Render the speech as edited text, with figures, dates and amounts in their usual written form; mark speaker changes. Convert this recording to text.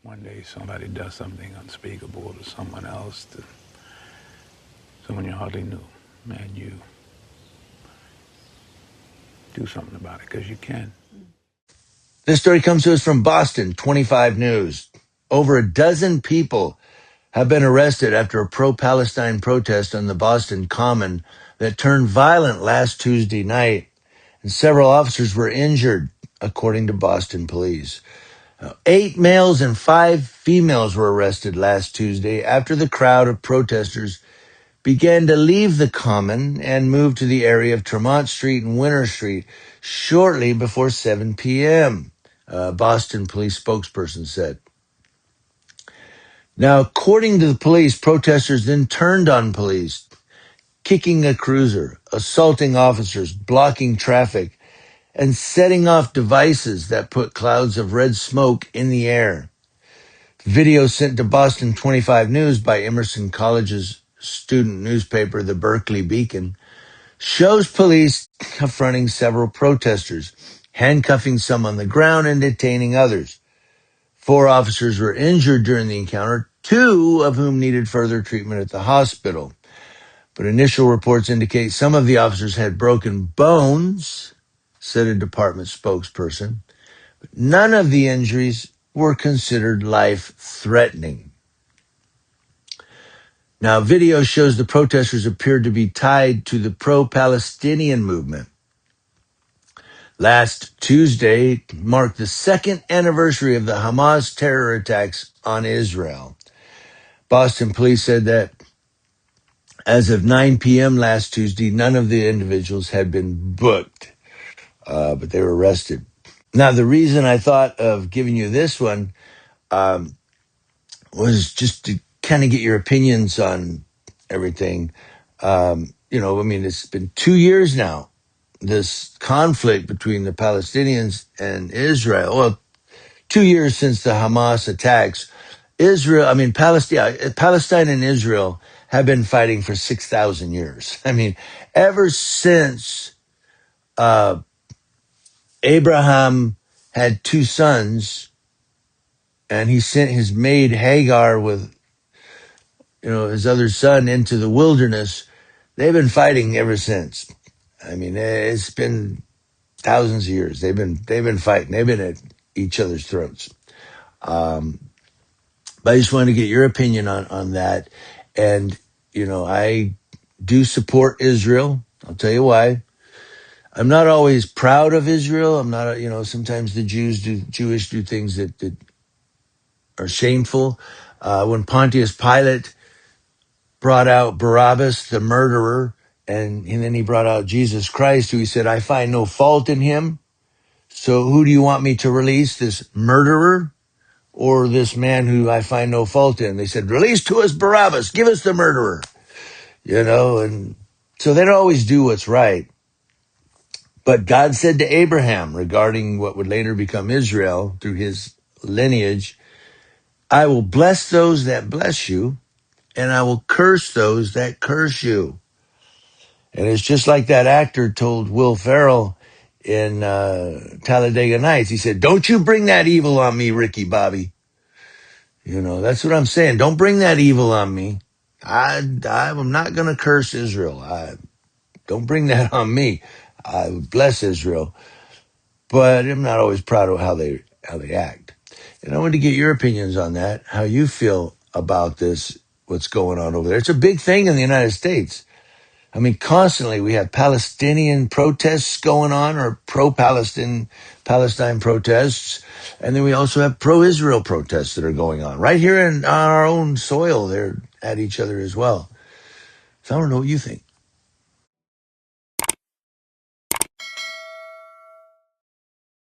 Speaker 1: one day somebody does something unspeakable to someone else, to someone you hardly knew, and you do something about it because you can.
Speaker 2: This story comes to us from Boston 25 News. Over a dozen people have been arrested after a pro-Palestine protest on the Boston Common that turned violent last Tuesday night, and several officers were injured, according to Boston police. 8 males and 5 females were arrested last Tuesday after the crowd of protesters began to leave the Common and move to the area of Tremont Street and Winter Street shortly before 7 p.m., a Boston police spokesperson said. Now, according to the police, protesters then turned on police, kicking a cruiser, assaulting officers, blocking traffic, and setting off devices that put clouds of red smoke in the air. Video sent to Boston 25 News by Emerson College's student newspaper, the Berkeley Beacon, shows police confronting several protesters, handcuffing some on the ground and detaining others. 4 officers were injured during the encounter, 2 of whom needed further treatment at the hospital. But initial reports indicate some of the officers had broken bones, said a department spokesperson. But none of the injuries were considered life-threatening. Now, video shows the protesters appeared to be tied to the pro-Palestinian movement. Last Tuesday marked the second anniversary of the Hamas terror attacks on Israel. Boston police said that as of 9 p.m. last Tuesday, none of the individuals had been booked, but they were arrested. Now, the reason I thought of giving you this one was just to kind of get your opinions on everything. It's been 2 years now, this conflict between the Palestinians and Israel. Well, 2 years since the Hamas attacks. Palestine and Israel have been fighting for 6,000 years. Ever since Abraham had 2 sons and he sent his maid Hagar with, his other son into the wilderness, they've been fighting ever since. It's been thousands of years. They've been fighting. They've been at each other's throats. But I just wanted to get your opinion on that. And, I do support Israel. I'll tell you why. I'm not always proud of Israel. I'm not, sometimes the Jewish do things that are shameful. When Pontius Pilate brought out Barabbas, the murderer, and then he brought out Jesus Christ, who he said, I find no fault in him. So who do you want me to release, this murderer or this man who I find no fault in? They said, release to us Barabbas, give us the murderer, and so they don't always do what's right. But God said to Abraham regarding what would later become Israel through his lineage, I will bless those that bless you, and I will curse those that curse you. And it's just like that actor told Will Ferrell in Talladega Nights. He said, don't you bring that evil on me, Ricky Bobby. That's what I'm saying. Don't bring that evil on me. I'm not going to curse Israel. Don't bring that on me. I would bless Israel, but I'm not always proud of how they act. And I wanted to get your opinions on that, how you feel about this, what's going on over there. It's a big thing in the United States. Constantly we have Palestinian protests going on, or Palestine protests. And then we also have pro-Israel protests that are going on right here on our own soil. They're at each other as well. So I don't know what you think.